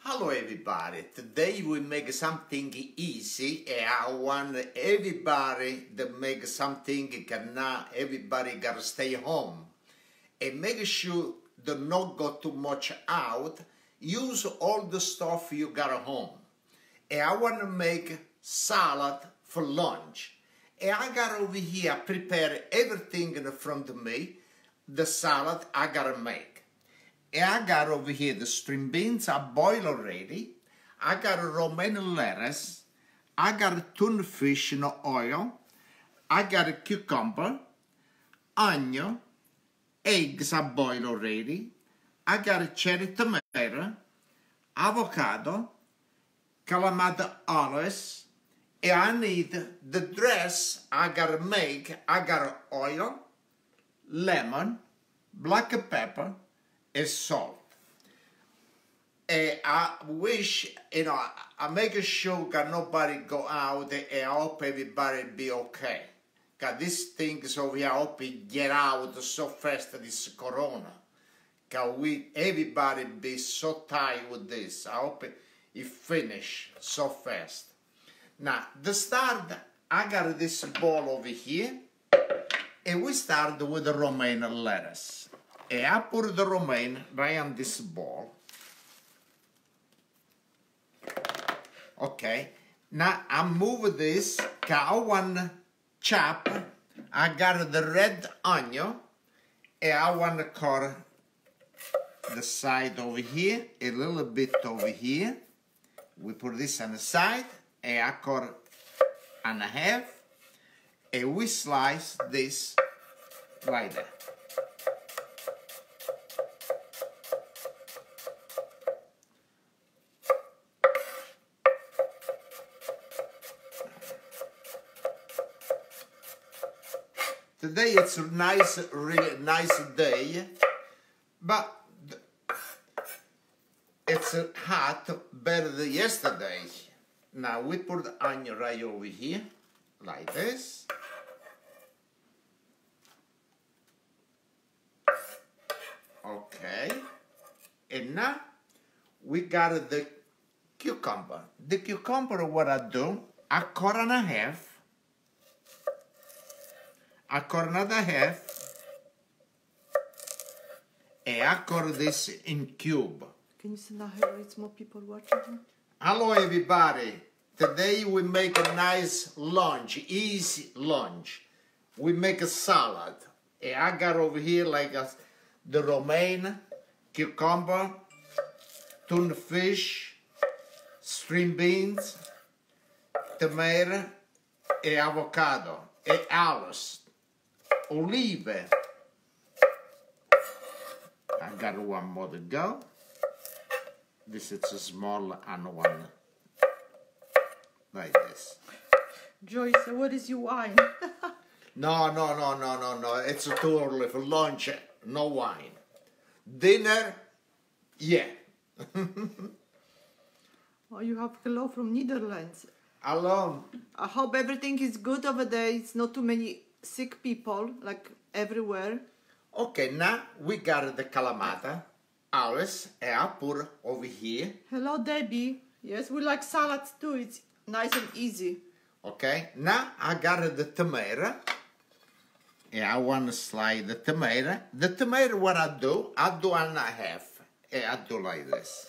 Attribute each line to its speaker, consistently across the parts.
Speaker 1: Hello everybody, today we make something easy and I want everybody to make something can now everybody gotta stay home and make sure to not go too much out. Use all the stuff you got at home. And I want to make salad for lunch. And I got over here prepare everything in front of me. The salad I gotta make. And I got over here the string beans I boiled already. I got a romaine lettuce. I got a tuna fish in oil. I got a cucumber, onion, eggs I boiled already. I got a cherry tomato, avocado, calamata olives. And I need the dress I gotta make. I got oil, lemon, black pepper, and salt. And I wish, I make sure that nobody go out and I hope everybody be okay. Because these things over here, I hope it get out so fast this corona. Because everybody be so tired with this. I hope it finish so fast. Now, to start, I got this bowl over here. And we start with the romaine lettuce. And I put the romaine right on this bowl. Okay. Now I move this. I want to chop. I got the red onion. And I want to cut the side over here. A little bit over here. We put this on the side. And I cut in half. And we slice this like that. Today it's a nice, really nice day, but it's hot, better than yesterday. Now we put the onion right over here, like this. Okay, and now we got the cucumber. The cucumber, what I do, I cut in half. I cut another half, and I cut this in cube.
Speaker 2: Can you send out here? It's more people watching.
Speaker 1: Hello everybody. Today we make a nice lunch, easy lunch. We make a salad. And I got over here like the romaine, cucumber, tuna fish, string beans, tomato, and avocado, and olives. Olive. I got one more to go. This is a small and one like this.
Speaker 2: Joyce, what is your wine?
Speaker 1: No. It's too early for lunch. No wine. Dinner, yeah.
Speaker 2: Oh, you have hello from Netherlands.
Speaker 1: Hello.
Speaker 2: I hope everything is good over there. It's not too many sick people, like everywhere.
Speaker 1: Okay, now we got the calamata, olives, and I put over here.
Speaker 2: Hello, Debbie. Yes, we like salads too. It's nice and easy.
Speaker 1: Okay, now I got the tomato. And I want to slide the tomato. The tomato, what I do one and a half. And I do like this.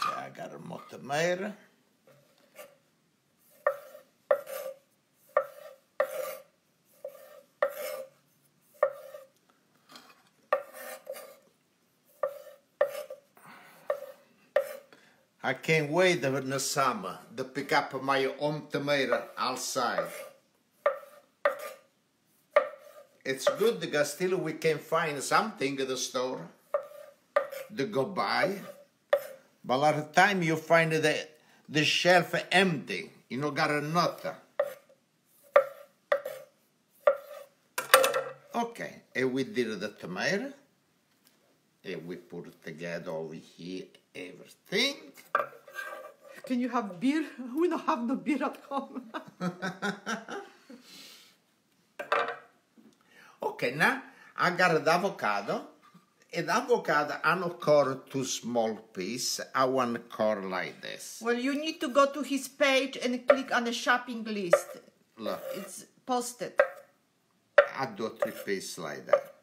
Speaker 1: I got more tomato. I can't wait in the summer to pick up my own tomato outside. It's good because still we can find something at the store to go buy. But a lot of time you find the shelf empty. You know, got nothing. Okay, and we did the tomato. And we put it together over here, everything.
Speaker 2: Can you have beer? We don't have no beer at home.
Speaker 1: Okay, now I got the avocado. And avocado, I don't cut too small piece. I want to cut like this.
Speaker 2: Well, you need to go to his page and click on the shopping list.
Speaker 1: Look,
Speaker 2: It's posted.
Speaker 1: I do 3 pieces like that.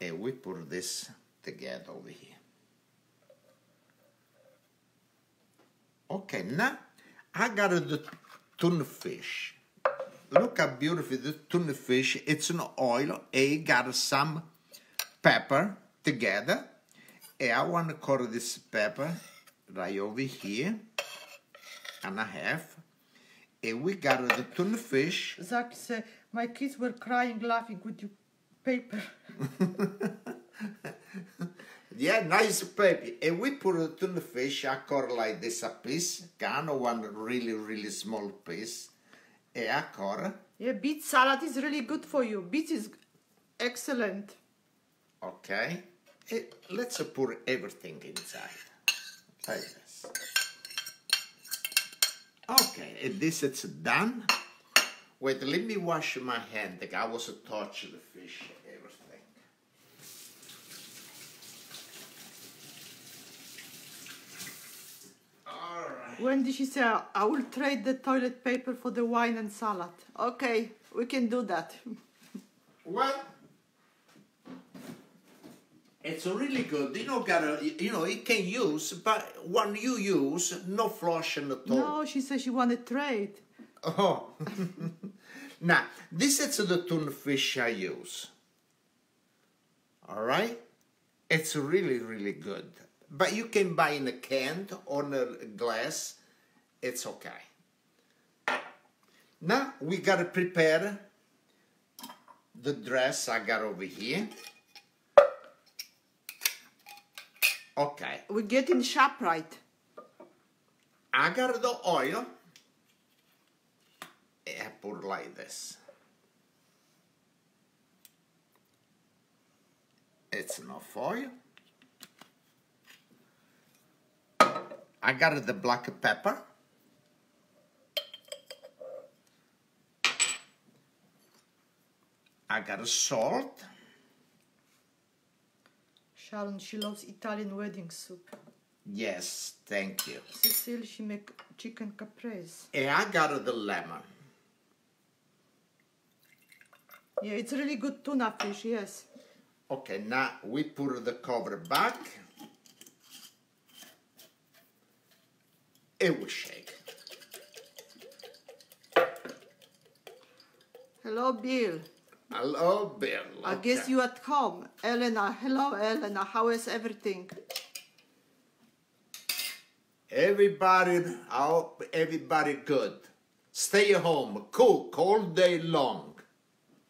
Speaker 1: And we put this together over here. Okay, now I got the tuna fish. Look how beautiful the tuna fish. It's in oil. I got some pepper together. And I want to cut this pepper right over here and a half. And we got the tuna fish.
Speaker 2: Zach said, my kids were crying, laughing with your paper.
Speaker 1: Yeah, nice paper. And we put the tuna fish. I cut like this a piece. Kind of one really, really small piece. And I cut.
Speaker 2: Yeah, beet salad is really good for you. Beet is excellent.
Speaker 1: Okay. Let's put everything inside. Like this. Okay, and this is done. Wait, let me wash my hand. I was touch the fish, everything. All right.
Speaker 2: When did she say, I will trade the toilet paper for the wine and salad? Okay, we can do that.
Speaker 1: Well, it's really good. You can use, but when you use, no flushing at all.
Speaker 2: No, she said she wanted trade.
Speaker 1: Oh. Now, this is the tuna fish I use. All right? It's really, really good. But you can buy in a can or in a glass. It's okay. Now, we got to prepare the dress I got over here. Okay.
Speaker 2: We get in ShopRite.
Speaker 1: I got the oil. I put like this. It's enough oil. I got the black pepper. I got salt.
Speaker 2: Sharon, she loves Italian wedding soup.
Speaker 1: Yes, thank you.
Speaker 2: Cecile, she make chicken caprese.
Speaker 1: And I got the lemon.
Speaker 2: Yeah, it's really good tuna fish, yes.
Speaker 1: Okay, now we put the cover back. It will shake.
Speaker 2: Hello, Bill.
Speaker 1: Hello, Bill.
Speaker 2: I guess you at home. Elena, hello, Elena. How is everything?
Speaker 1: Everybody good. Stay home, cook all day long.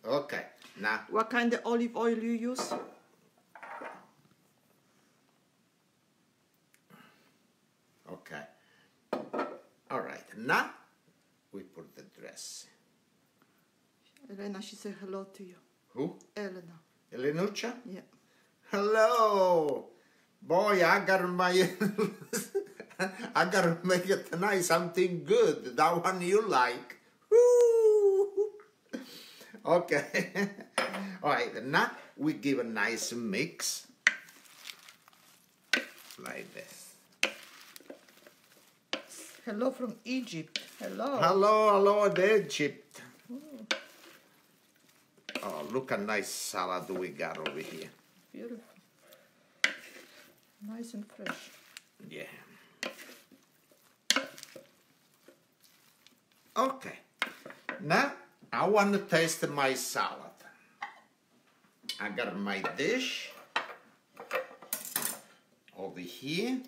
Speaker 1: Okay, now.
Speaker 2: What kind of olive oil you use?
Speaker 1: Okay. All right, now we put the dress.
Speaker 2: Elena, she said hello to you.
Speaker 1: Who?
Speaker 2: Elena.
Speaker 1: Elenuccia?
Speaker 2: Yeah.
Speaker 1: Hello. Boy, I gotta I gotta make it tonight something good. That one you like. Woo! Okay. All right, now we give a nice mix. Like this.
Speaker 2: Hello from Egypt. Hello.
Speaker 1: Hello, Egypt. Oh, look a nice salad we got over here.
Speaker 2: Beautiful. Nice and fresh.
Speaker 1: Yeah. Okay. Now, I want to taste my salad. I got my dish over here.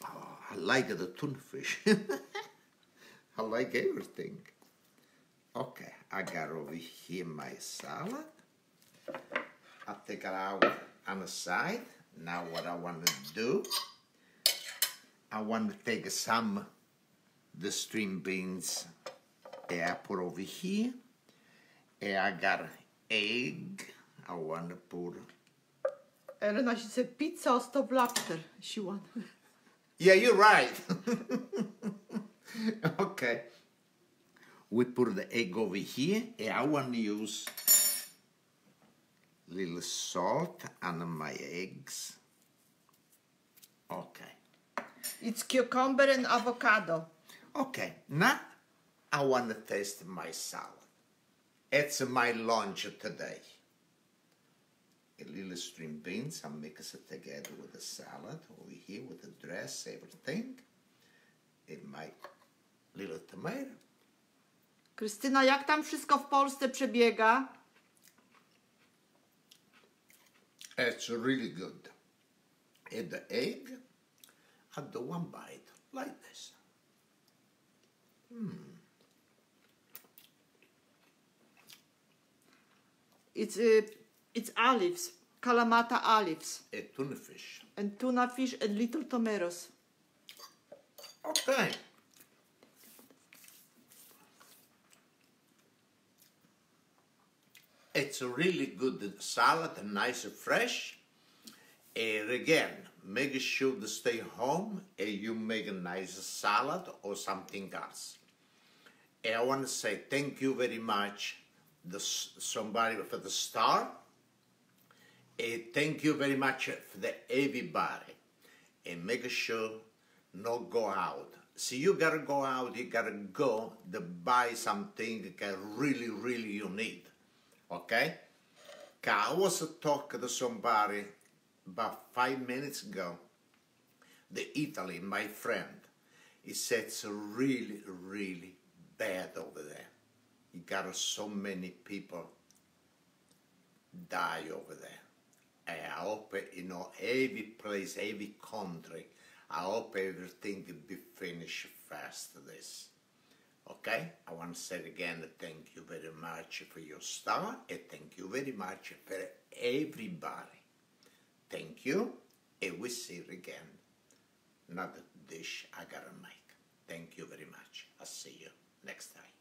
Speaker 1: Oh, I like the tuna fish. I like everything. Okay, I got over here my salad. I take it out on the side. Now what I want to do, I want to take some the string beans that I put over here. And I got egg. I want to put
Speaker 2: Elena, she said pizza or stuffed lobster. She won.
Speaker 1: Yeah, you're right. Okay. We put the egg over here, and I want to use little salt on my eggs. Okay.
Speaker 2: It's cucumber and avocado.
Speaker 1: Okay, now I want to taste my salad. It's my lunch today. A little string beans, I mix it together with the salad over here with the dress, everything. And my little tomato.
Speaker 2: Krystyna, jak tam wszystko w Polsce przebiega?
Speaker 1: It's really good. And the egg, I do one bite like this.
Speaker 2: It's olives, Kalamata olives,
Speaker 1: A tuna fish.
Speaker 2: and tuna fish and little tomatoes.
Speaker 1: Okay. It's a really good salad, nice and fresh. And again, make sure to stay home and you make a nice salad or something else. And I want to say thank you very much somebody for the star. And thank you very much for everybody. And make sure not go out. See, you gotta go out, you gotta go to buy something that really, really you need. Okay? I was talking to somebody about 5 minutes ago, Italy, my friend. He said it's really, really bad over there. You got so many people die over there. And I hope, every place, every country, I hope everything will be finished fast this. Okay? I want to say again, thank you very much for your star, and thank you very much for everybody. Thank you, and we see you again. Another dish I gotta make. Thank you very much. I'll see you next time.